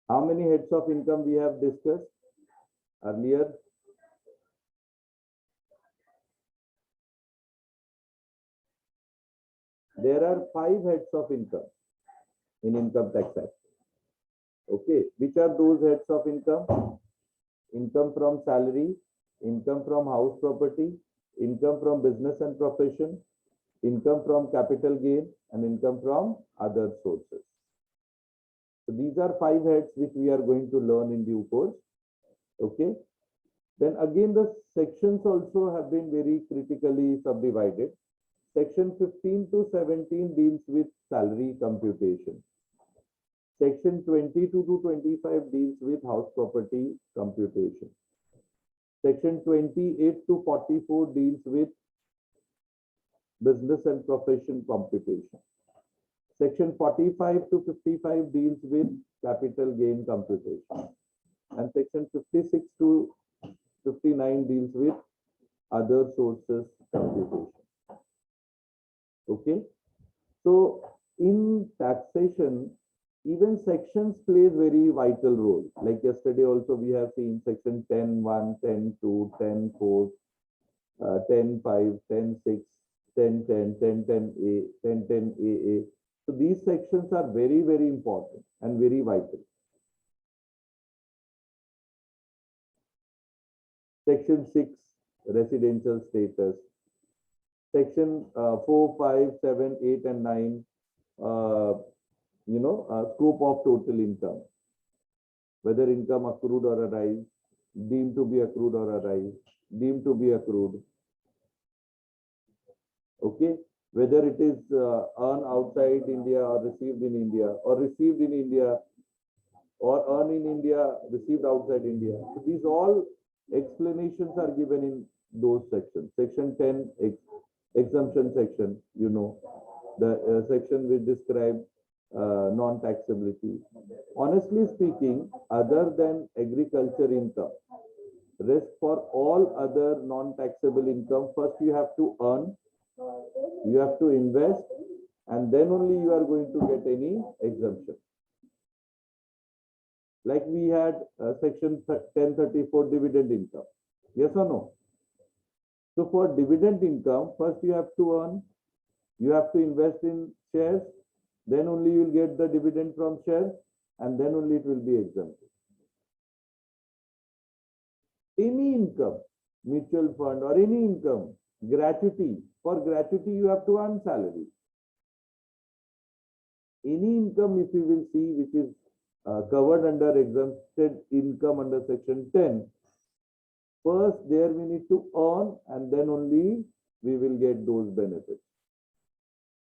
How many heads of income we have discussed earlier? There are 5 heads of income in Income Tax Act. Okay, which are those heads of income? Income from salary, income from house property, income from business and profession, income from capital gain, and income from other sources. So these are 5 heads which we are going to learn in due course. Okay. Then again, the sections also have been very critically subdivided. Section 15 to 17 deals with salary computation. Section 22 to 25 deals with house property computation. Section 28 to 44 deals with business and profession computation. Section 45 to 55 deals with capital gain computation. And section 56 to 59 deals with other sources computation. Okay. So in taxation, even sections plays very vital role. Like yesterday also we have seen section 10.1, 10.2, 10.4, 10.5, 10.6, 10.10, 10.10A, 10.10AA. So these sections are very, very important and very vital. Section 6, residential status. Section 4, 5, 7, 8, and 9, scope of total income. Whether income accrued or arise, deemed to be accrued or arise, deemed to be accrued. Okay. Whether it is earned outside India or received in India, or received in India, or earned in India, received outside India. So these all explanations are given in those sections. Section 10, exemption section, the section which describes non-taxability. Honestly speaking, other than agriculture income, rest for all other non-taxable income, first you have to earn, you have to invest, and then only you are going to get any exemption. Like we had section 1034 dividend income. Yes or no? So for dividend income, first you have to earn, you have to invest in shares, then only you will get the dividend from shares, and then only it will be exempted. Any income, mutual fund or any income, gratuity, for gratuity you have to earn salary. Any income, if you will see, which is covered under exempted income under section 10, first there we need to earn, and then only we will get those benefits.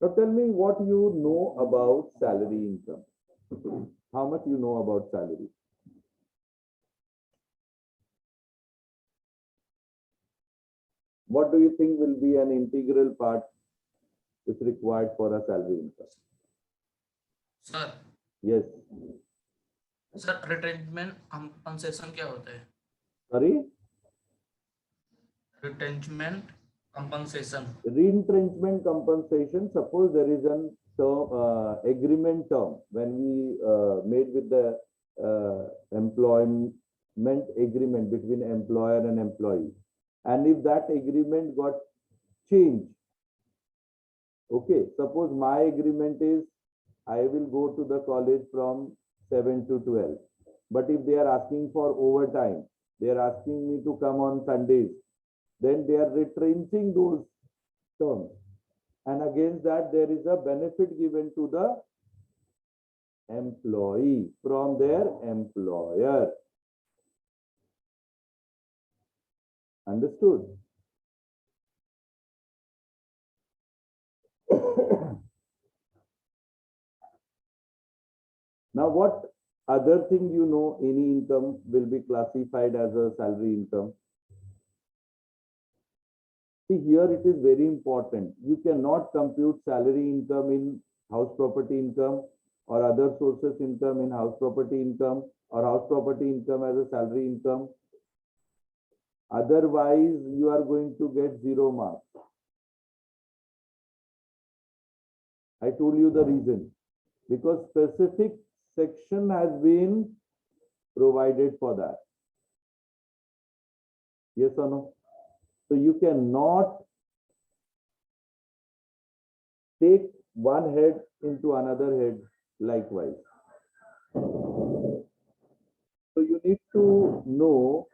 Now tell me what you know about salary income. How much you know about salary? What do you think will be an integral part is required for a salary income? Sir. Yes. Sir, retrenchment compensation क्या होता है? Sorry? Retrenchment compensation. Retrenchment compensation. Suppose there is an term, agreement term when we made with the employment agreement between employer and employee, and if that agreement got changed. Okay, suppose my agreement is I will go to the college from 7 to 12. But if they are asking for overtime, they are asking me to come on Sundays, then they are retrenching those terms. And against that, there is a benefit given to the employee from their employer. Understood? Now, what other thing any income will be classified as a salary income? See, here it is very important. You cannot compute salary income in house property income or other sources income in house property income or house property income as a salary income. Otherwise, you are going to get 0 marks. I told you the reason. Because specific section has been provided for that. Yes or no? So you cannot take one head into another head likewise. So you need to know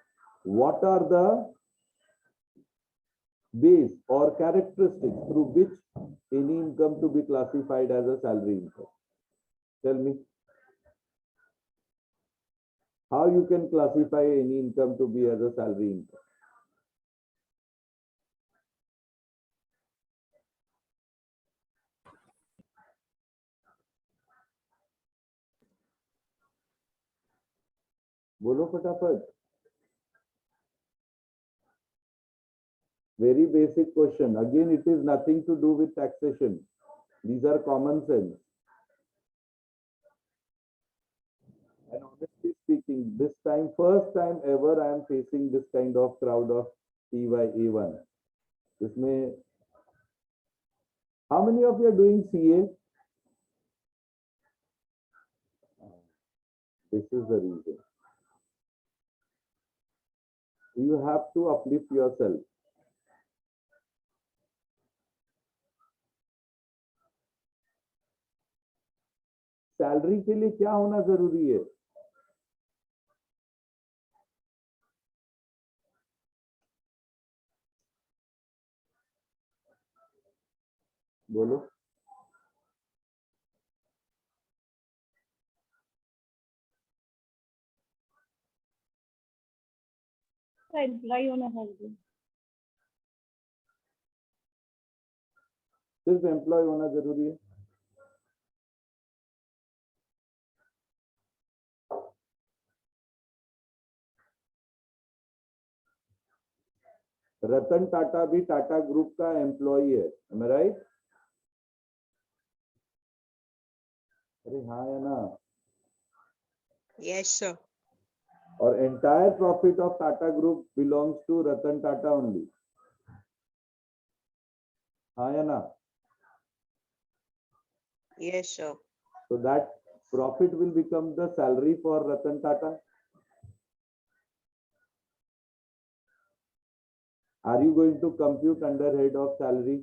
what are the base or characteristics through which any income to be classified as a salary income. Tell me. How you can classify any income to be as a salary income? बोलो फटाफट. Very basic question. Again, it is nothing to do with taxation. These are common sense. And honestly speaking, this time, first time ever, I am facing this kind of crowd of CYA1. This may. How many of you are doing CA? This is the reason. You have to uplift yourself. Salary के लिए क्या होना जरूरी है? बोलो. Employ होना जरूरी. सिर्फ एम्प्लॉय होना जरूरी है. रतन टाटा भी टाटा ग्रुप का एम्प्लॉय है. Am I right? अरे हाँ या ना? Yes, sir. और entire profit of Tata Group belongs to Ratan Tata only. हाँ या ना? Yes, sir. So that profit will become the salary for Ratan Tata. Are you going to compute under head of salary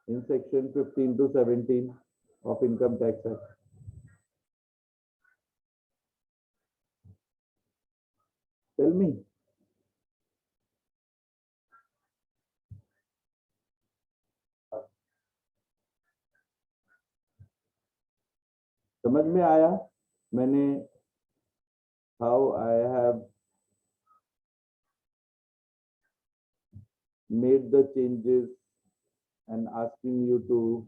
in section 15 to 17 of Income Tax Act? Tell me. समझ में आया मैंने how I have made the changes and asking you to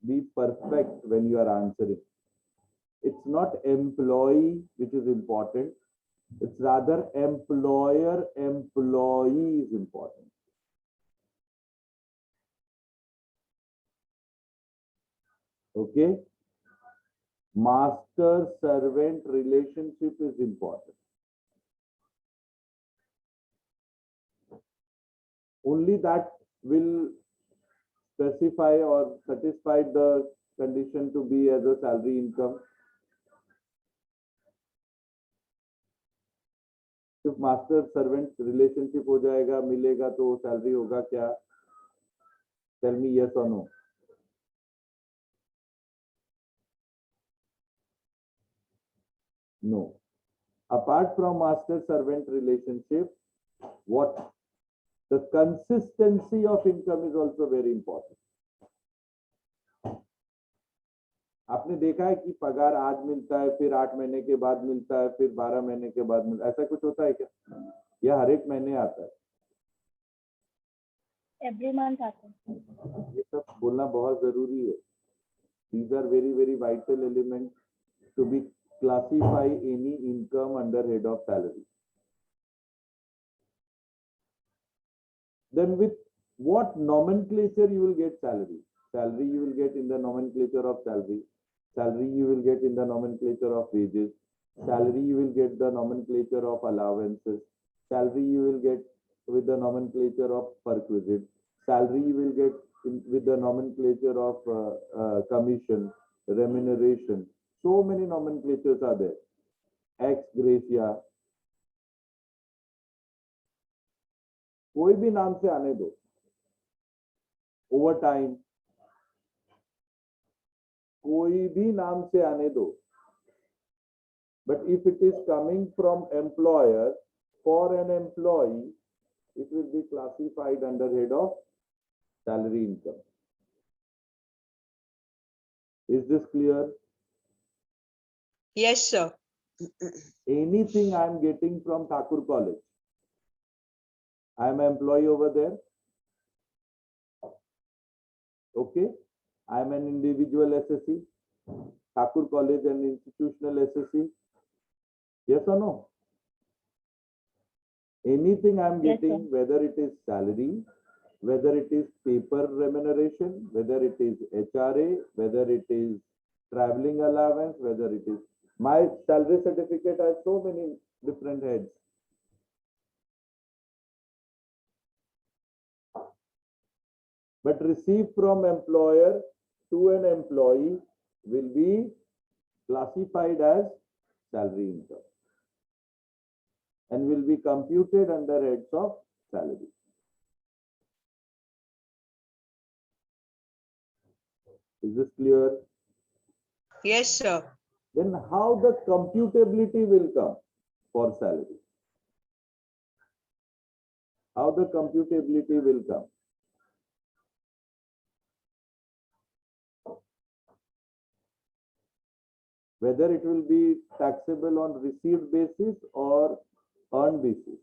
be perfect when you are answering. It's not employee which is important. It's rather employer-employee is important. Okay? Master-servant relationship is important. Only that will specify or satisfy the condition to be as a salary income. सिर्फ master servant relationship हो जाएगा, मिलेगा तो salary होगा क्या? Tell me yes और no. No. Apart from master servant relationship, what the consistency of income is also very important. आपने देखा है कि पगार आज मिलता है, फिर 8 महीने के बाद मिलता है, फिर 12 महीने के बाद मिलता है, ऐसा कुछ होता है क्या? या हर एक महीने आता है? एवरी मंथ आता है. ये सब बोलना बहुत जरूरी है. These are very very vital elements to be classify any income under head of salary. Then with what nomenclature you will get salary? Salary you will get in the nomenclature of salary. Salary you will get in the nomenclature of wages. Salary you will get the nomenclature of allowances. Salary you will get with the nomenclature of perquisite. Salary you will get with the nomenclature of commission, remuneration. So many nomenclatures are there. X gratia, कोई भी नाम से आने दो, over time, कोई भी नाम से आने दो, but if it is coming from employer for an employee, it will be classified under head of salary income. Is this clear? Yes, sir. Anything I am getting from Thakur College, I am an employee over there. Okay, I am an individual SSC. Thakur College and institutional SSC. Yes or no? Anything I am Yes, getting, whether it is salary, whether it is paper remuneration, whether it is HRA, whether it is traveling allowance, whether it is my salary certificate has so many different heads. But received from employer to an employee will be classified as salary income and will be computed under heads of salary. Is this clear? Yes, sir. Then how the computability will come for salary? How the computability will come? Whether it will be taxable on received basis or earned basis.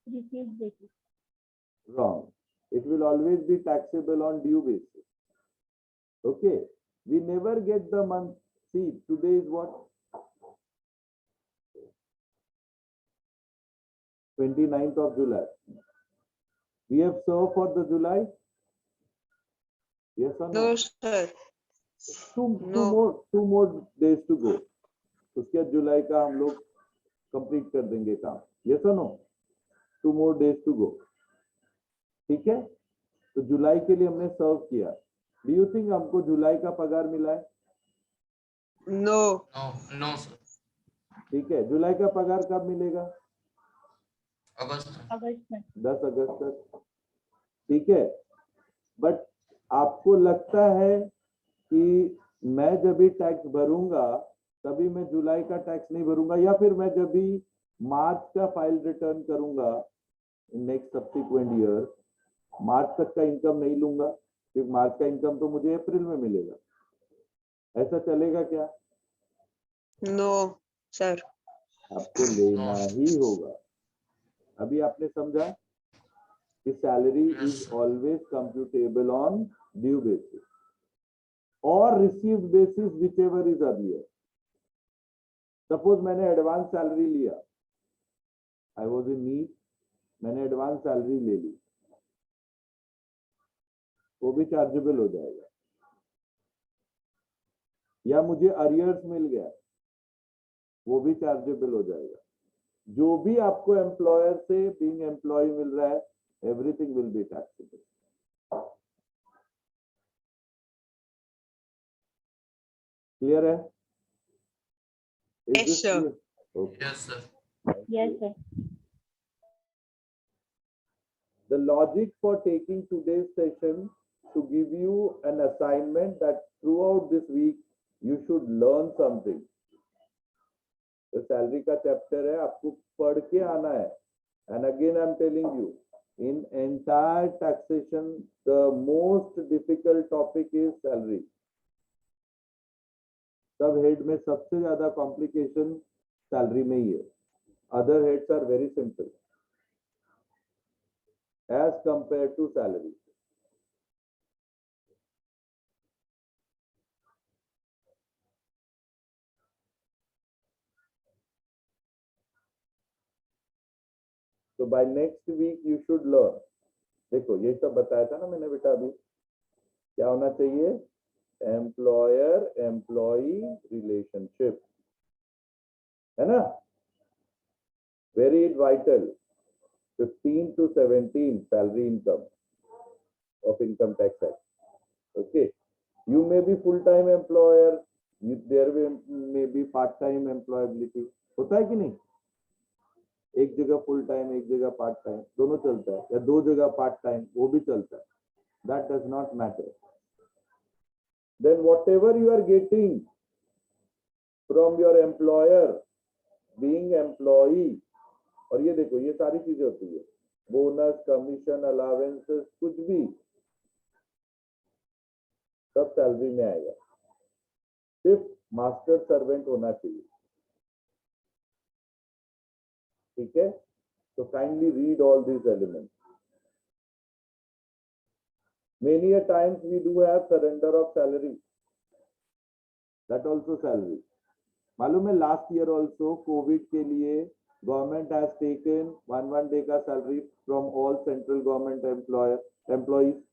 Received basis. Wrong. It will always be taxable on due basis. Okay. We never get the month. See, today is what? 29th of July. We have served for the July? Yes or no? No, sir. No. Two more days to go. उसके बाद जुलाई का हम लोग complete कर देंगे काम. Yes or no? 2 more days to go. ठीक है? तो जुलाई के लिए हमने सर्व किया. Do you think हमको जुलाई का पगार मिला है? No. No, sir. ठीक है. जुलाई का पगार कब मिलेगा? अगस्त अगस्त में. 10 अगस्त तक. ठीक है. बट आपको लगता है कि मैं जब भी टैक्स भरूंगा तभी मैं जुलाई का टैक्स नहीं भरूंगा, या फिर मैं जब भी मार्च का फाइल रिटर्न करूंगा नेक्स्ट सब्सिक्वेंट ईयर मार्च तक का इनकम नहीं लूंगा, क्योंकि मार्च का इनकम तो मुझे अप्रैल में मिलेगा. ऐसा चलेगा क्या? No, sir. आपको लेना ही होगा. अभी आपने समझा कि salary is always computable on due basis और received basis, whichever is earlier. Suppose मैंने एडवांस सैलरी लिया, आई वॉज इन नीड, मैंने एडवांस सैलरी ले ली, वो भी चार्जेबल हो जाएगा. या मुझे अरियर्स मिल गया, वो भी चार्जेबल हो जाएगा. जो भी आपको एम्प्लॉयर से बीइंग एम्प्लॉय मिल रहा है, everything will be taxable. Clear है? Is Yes, this sir. clear? Okay. yes sir. Yes, sir. The logic for taking today's session to give you an assignment that throughout this week you should learn something. तो salary का chapter है, आपको पढ़ के आना है. And again I'm telling you, in entire taxation, the most difficult topic is salary. सब head में सबसे ज्यादा कॉम्प्लिकेशन सैलरी में ही है. Other heads are very simple as compared to salary. So by next week you should learn. देखो ये सब बताया था ना मैंने बेटा. अभी क्या होना चाहिए? एम्प्लॉयर एम्प्लॉई रिलेशनशिप, है ना? Very vital. 15 to 17 salary income. of Income Tax Act. Okay, you may be full-time employer, there may be part-time employability. होता है कि नहीं? एक जगह फुल टाइम, एक जगह पार्ट टाइम, दोनों चलता है, या दो जगह पार्ट टाइम, वो भी चलता है. That does not matter. Then whatever you are getting from your employer, being employee, और ये देखो ये सारी चीजें होती है, बोनस, कमीशन, अलावेंसेस, कुछ भी सब सैलरी में आएगा. सिर्फ मास्टर सर्वेंट होना चाहिए. ठीक है, तो kindly read all these elements. Many a times we do have surrender of salary. That also salary. मालूम है लास्ट ईयर ऑल्सो कोविड के लिए government has taken one day का salary from all central government employees.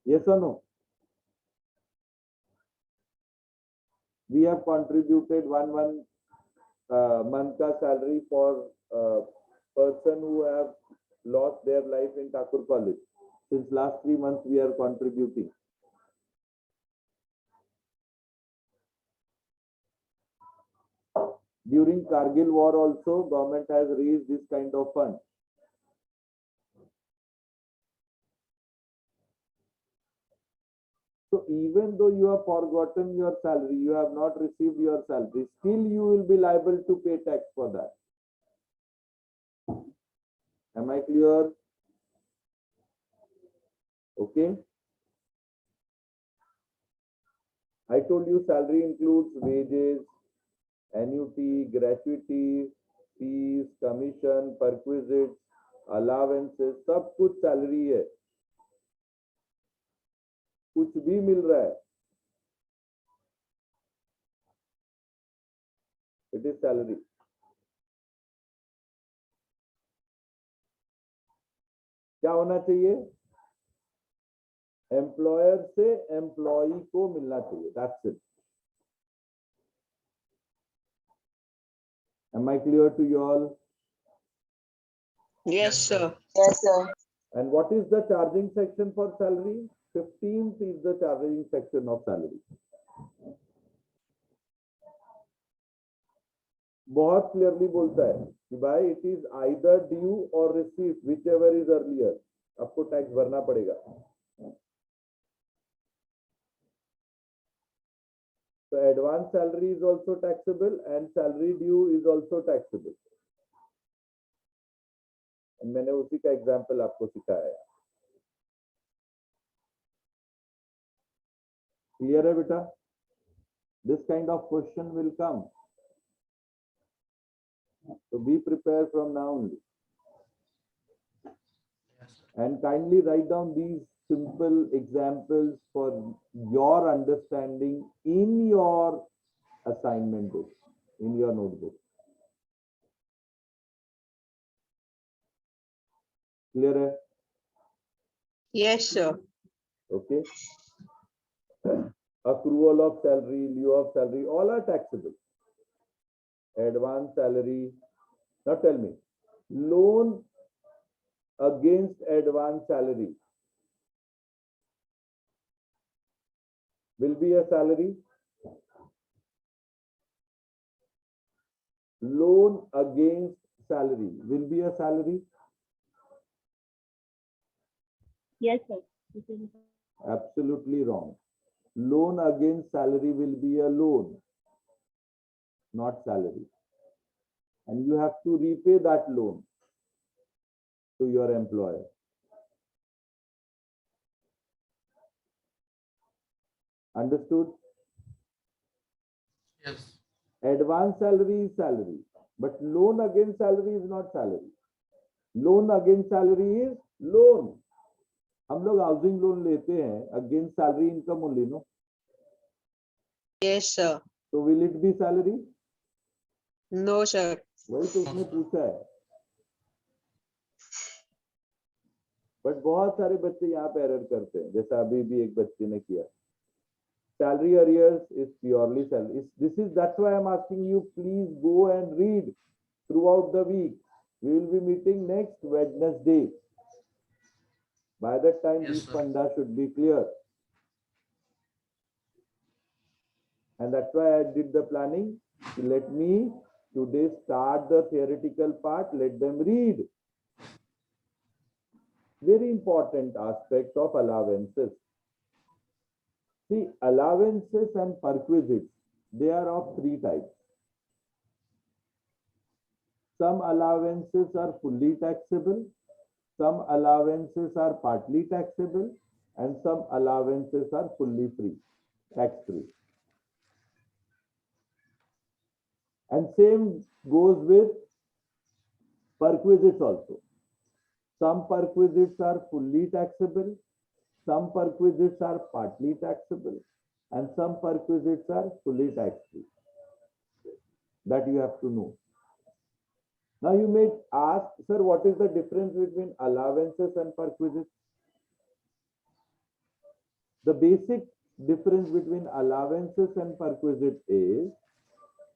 Yes or no? We have contributed one month ka salary for person who have lost their life in Thakur College. Since last 3 months we are contributing. During Kargil war also government has raised this kind of fund. So even though you have forgotten your salary, you have not received your salary, still you will be liable to pay tax for that. Am I clear? Okay. I told you salary includes wages, annuity, gratuity, fees, commission, perquisites, allowances, सब कुछ salary है. कुछ भी मिल रहा है, it is salary. क्या होना चाहिए? एम्प्लॉयर से एम्प्लॉई को मिलना चाहिए. That's it. Am I clear to you all? Yes, sir. Yes, sir. And what is the charging section for salary? 15th is the charging section of salary. बहुत clearly बोलता है कि भाई इट इज आइदर ड्यू और received, which ever is earlier, आपको tax भरना पड़ेगा. So advance salary is also taxable and salary due is also taxable. And मैंने उसी का एग्जांपल आपको सिखाया है. Clear है बेटा? This kind of question will come. So be prepared from now only. And kindly write down these simple examples for your understanding in your assignment book, in your notebook. Clear hai? Yes, sir. Okay. Accrual of salary, lieu of salary, all are taxable. Advance salary. Now tell me, loan against advance salary will be a salary. Loan against salary will be a salary. Yes, sir. This is Absolutely wrong. Loan against salary will be a loan, not salary. And you have to repay that loan to your employer. Understood? Yes. Advance salary is salary, but loan against salary is not salary. Loan against salary is loan. हम लोग housing loan लेते हैं against salary income only, no? Yes, sir. तो will it be salary? No, sir. वही तो उसने पूछा है. बट बहुत सारे बच्चे यहाँ पे एरर करते हैं, जैसा अभी भी एक बच्चे ने किया. Salary arrears is purely salary. That's why I'm asking you, please go and read throughout the week. We will be meeting next Wednesday. By that time, Yes, these sir. funda should be clear. And that's why I did the planning. Let me today start the theoretical part. Let them read. Very important aspect of allowances. See, allowances and perquisites, they are of three types. Some allowances are fully taxable, some allowances are partly taxable, and some allowances are fully free, tax-free. And same goes with perquisites also. Some perquisites are fully taxable, some perquisites are partly taxable, and some perquisites are fully tax-free. That you have to know. Now you may ask, sir, what is the difference between allowances and perquisites? The basic difference between allowances and perquisites is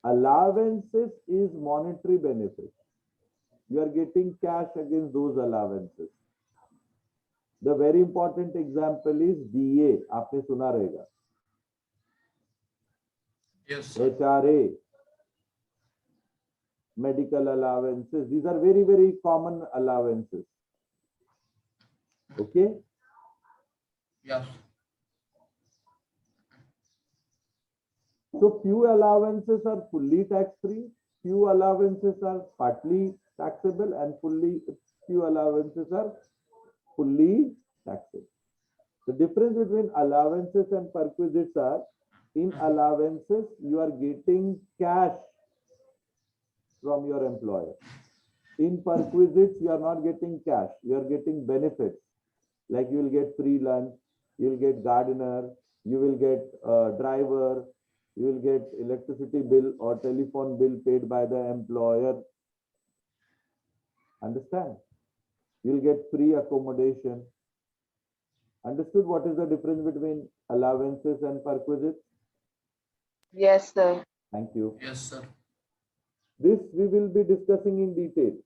allowances is monetary benefit. You are getting cash against those allowances. The very important example is DA. आपने सुना रहेगा. Yes, sir. HRA, medical allowances. These are very, very common allowances. Okay. Yes. So few allowances are fully tax-free, few allowances are partly taxable, and few allowances are fully taxable. The difference between allowances and perquisites are, in allowances, you are getting cash from your employer. In perquisites, you are not getting cash, you are getting benefits. Like you will get free lunch, you will get gardener, you will get driver, you will get electricity bill or telephone bill paid by the employer. Understand? You will get free accommodation. Understood what is the difference between allowances and perquisites? Yes, sir. Thank you. Yes, sir. This we will be discussing in detail,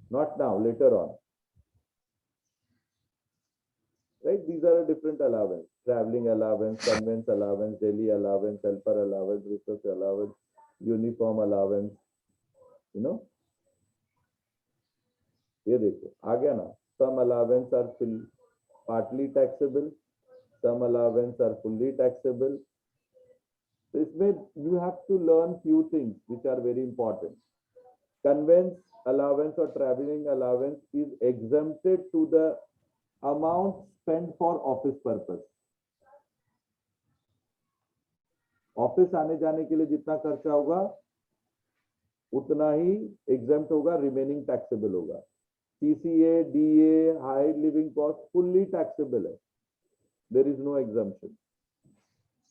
not now, later on. Right? These are different allowance: traveling allowance, conveyance allowance, daily allowance, helper allowance, research allowance, uniform allowance. You know? ये देखो आ गया ना. Some allowance are partly taxable, some allowance are fully taxable. So इसमें you have to learn few things which are very important. Conveyance allowance or traveling allowance is exempted to the amount spent for office purpose. Office आने जाने के लिए जितना खर्चा होगा उतना ही exempt होगा, रिमेनिंग टैक्सेबल होगा. CCA, DA, high living cost fully taxable है. There is no exemption.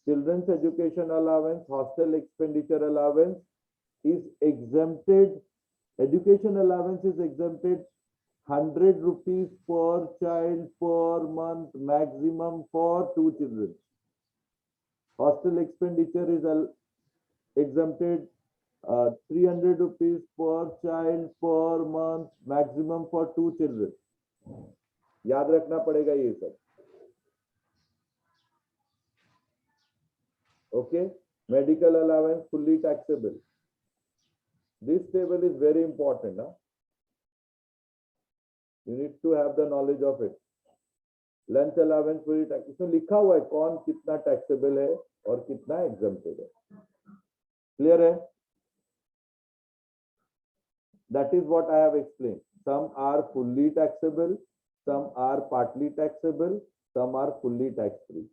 Children's education allowance, hostel expenditure allowance is exempted. Education allowance is exempted 100 rupees per child per month maximum for 2 children. Hostel expenditure is exempted 300 rupees per child per month maximum for 2 children. याद रखना पड़ेगा ये सब. Okay. Medical allowance fully taxable. This table is very important. Huh? You need to have the knowledge of it. Lunch allowance fully tax. इसमें लिखा हुआ है कौन कितना taxable है और कितना exempted है. Clear है? That is what I have explained. Some are fully taxable, some are partly taxable, some are fully tax-free.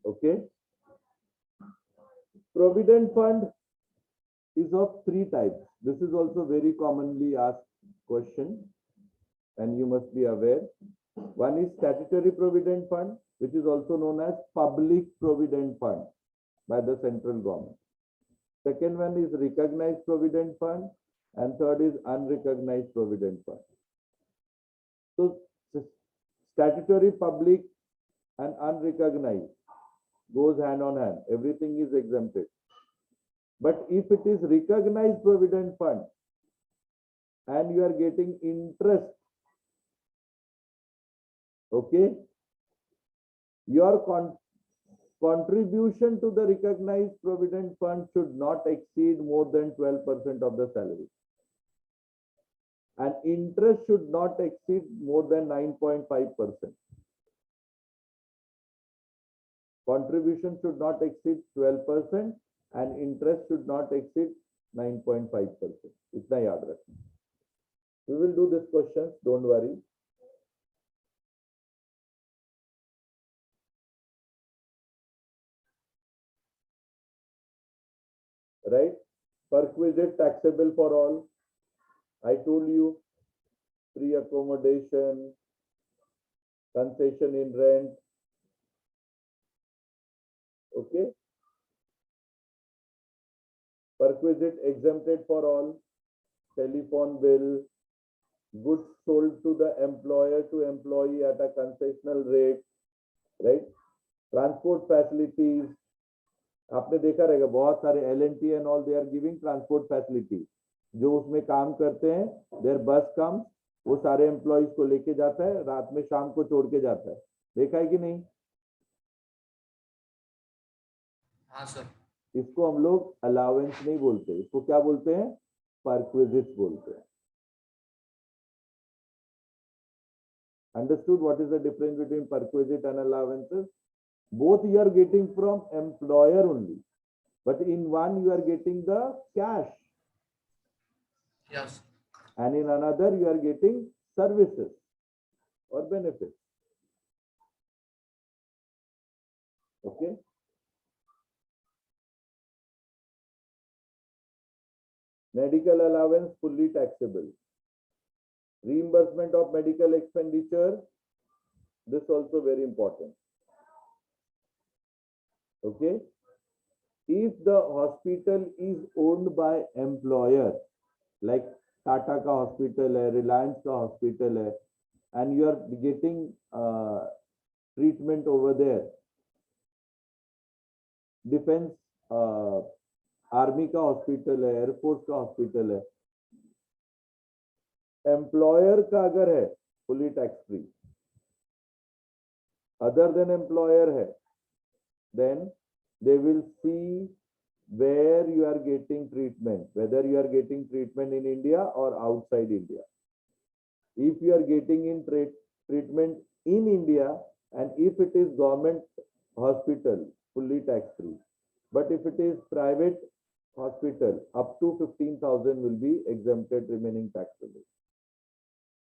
Okay. Provident fund is of 3 types. This is also very commonly asked question, and you must be aware. One is statutory provident fund, which is also known as public provident fund by the central government. Second one is recognized provident fund, and third is unrecognized provident fund. So statutory, public, and unrecognized goes hand on hand. Everything is exempted. But if it is recognized provident fund, and you are getting interest. Okay, your contribution to the recognized provident fund should not exceed more than 12% of the salary, and interest should not exceed more than 9.5%. Contribution should not exceed 12% and interest should not exceed 9.5%. इतना याद रखना. We will do this questions, don't worry. Right? Perquisite taxable for all. I told you, free accommodation, concession in rent. Okay. Perquisite exempted for all. Telephone bill, goods sold to the employer to employee at a concessional rate, right? Transport facilities. आपने देखा रहेगा बहुत सारे L&T and all, they are giving transport facilities. जो उसमें काम करते हैं, their bus comes, वो सारे employees को लेके जाता है, रात में शाम को छोड़ के जाता है. देखा है कि नहीं? हाँ सर. इसको हम लोग अलाउंस नहीं बोलते, इसको क्या बोलते हैं? परक्विजिट बोलते हैं. Understood what is the difference between perquisite and allowances? Both you are getting from employer only, but in one you are getting the cash, Yes. and in another you are getting services or benefits. Okay. Medical allowance fully taxable. Reimbursement of medical expenditure, this also very important. Okay. If the hospital is owned by employer, like Tata ka hospital hai, Reliance ka hospital hai, and you are getting treatment over there, defense army का hospital है, air force का hospital है, employer का अगर है fully tax free, other than employer है, then they will see where you are getting treatment, whether you are getting treatment in India or outside India. If you are getting in treatment in India, and if it is government hospital, fully tax free, but if it is private hospital, up to 15,000 will be exempted, remaining taxable.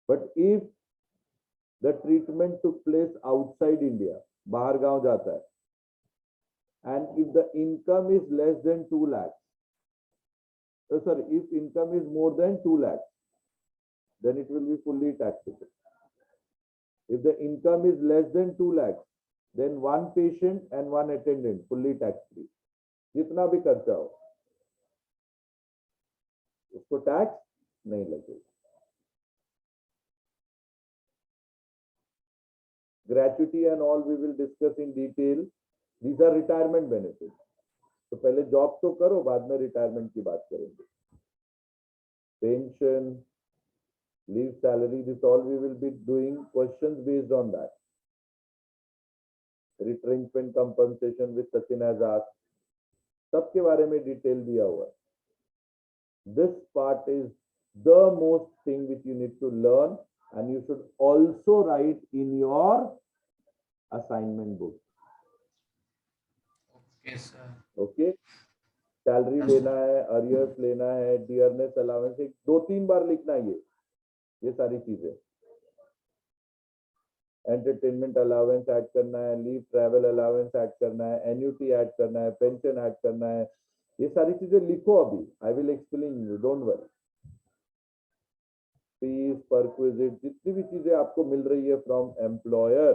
But if the treatment took place outside India, बाहर गांव जाता है, and if the income is less than 2 lakhs, if income is more than 2 lakhs, then it will be fully taxable. If the income is less than 2 lakhs, then one patient and one attendant fully tax free. जितना भी खर्चा हो, उसको tax नहीं लगेगा. Gratuity and all we will discuss in detail. These are retirement benefits. तो पहले job तो करो, बाद में रिटायरमेंट की बात करेंगे. Pension, leave salary, this all we will be doing questions based on that. Retrenchment compensation with Sachin has asked. सबके बारे में डिटेल दिया हुआ है. This part is the most thing which you need to learn, and you should also write in your assignment book. Okay, sir. Okay. Salary लेना है, arrears लेना है, डियरनेस अलाउंस, एक 2-3 बार लिखना है ये सारी चीजें. एंटरटेनमेंट अलाउंस ऐड करना है, लीव ट्रैवल अलाउंस ऐड करना है, एन्युटी ऐड करना है, पेंशन ऐड करना है, ये सारी चीजें लिखो अभी. I will explain you, don't worry. Fees, perquisite, जितनी भी चीजें आपको मिल रही है from employer,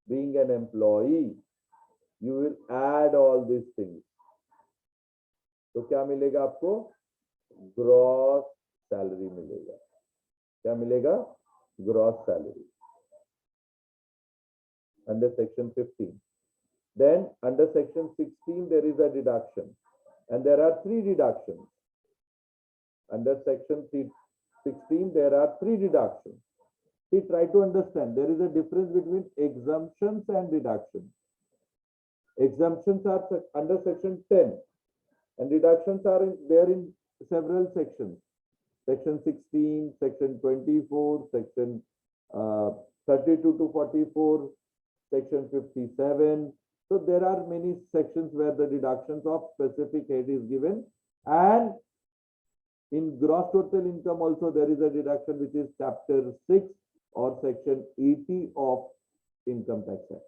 being an employee, you will add all this things. तो क्या मिलेगा आपको? ग्रॉस सैलरी मिलेगा. क्या मिलेगा? Gross salary under section 15. Then under section 16 there is a deduction, and there are 3 deductions. Under section 16, there are 3 deductions. See, try to understand. There is a difference between exemptions and deductions. Exemptions are under section 10 and deductions are there in several sections. Section 16, section 24, section 32 to 44, section 57. So there are many sections where the deductions of specific head is given, and in gross total income also there is a deduction which is chapter 6 or section 80 of Income Tax Act.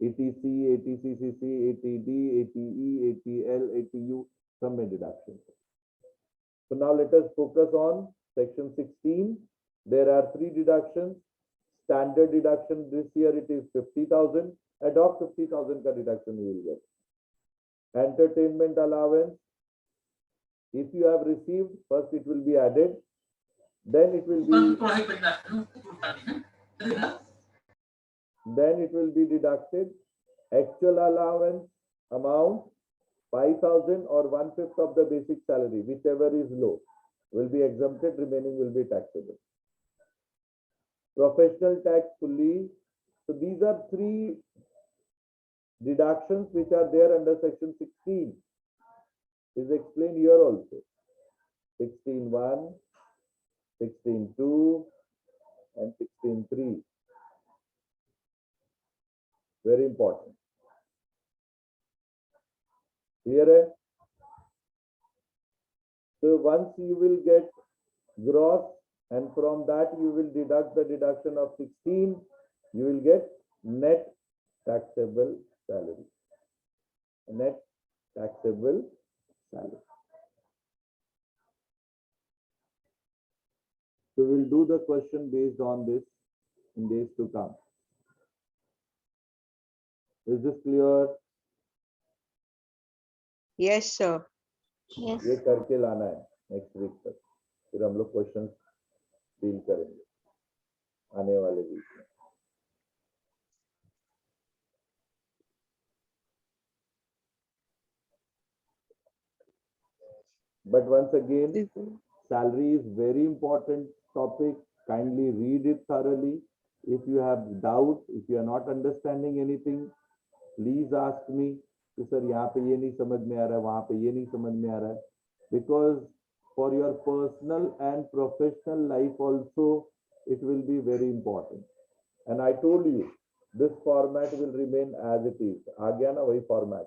80C, 80CCC, 80D, 80E, 80L, 80U, some may deductions. So now let us focus on section 16. There are 3 deductions. Standard deduction this year it is 50,000. Ad hoc 50,000 ka deduction you will get. Entertainment allowance. If you have received, first it will be added. Then it will be deducted. Actual allowance amount 5,000 or 1/5 of the basic salary, whichever is low, will be exempted, remaining will be taxable. Professional tax fully. So these are 3 deductions which are there under section 16. Is explained here also. 16.1, 16.2 and 16.3. Very important. Here, so once you will get gross, and from that you will deduct the deduction of 16, you will get net taxable salary. Net taxable salary. So we'll do the question based on this in days to come. Is this clear? Yes, sir. Yes. ये करके लाना है next week तक, फिर हम लोग question deal करेंगे आने वाले वीक में. But once again, salary is very important topic. Kindly read it thoroughly. If you have doubt, if you are not understanding anything, please ask me. कि सर यहाँ पे ये नहीं समझ में आ रहा है, वहाँ पे ये नहीं समझ में आ रहा है. Because for your personal and professional life also, it will be very important. And I told you, this format will remain as it is. आ गया ना वही format.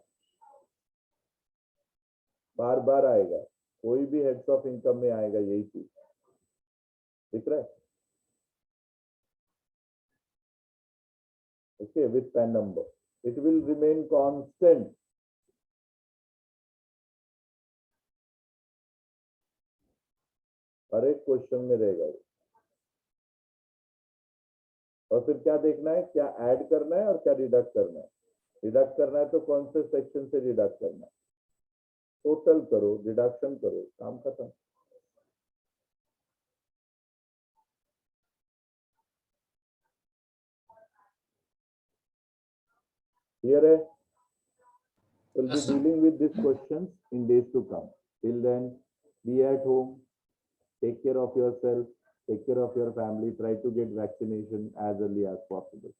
बार बार आएगा. कोई भी हेड्स ऑफ इनकम में आएगा यही चीज. दिख रहा है? Okay, with PAN number. It will remain constant. हर एक क्वेश्चन में रहेगा वो. और फिर क्या देखना है, क्या ऐड करना है और क्या डिडक्ट करना है. डिडक्ट करना है तो कौन से सेक्शन से डिडक्ट करना है. टोटल करो, डिडक्शन करो, काम खत्म. Here we'll be dealing with these questions in days to come. Till then, be at home, take care of yourself, take care of your family, try to get vaccination as early as possible.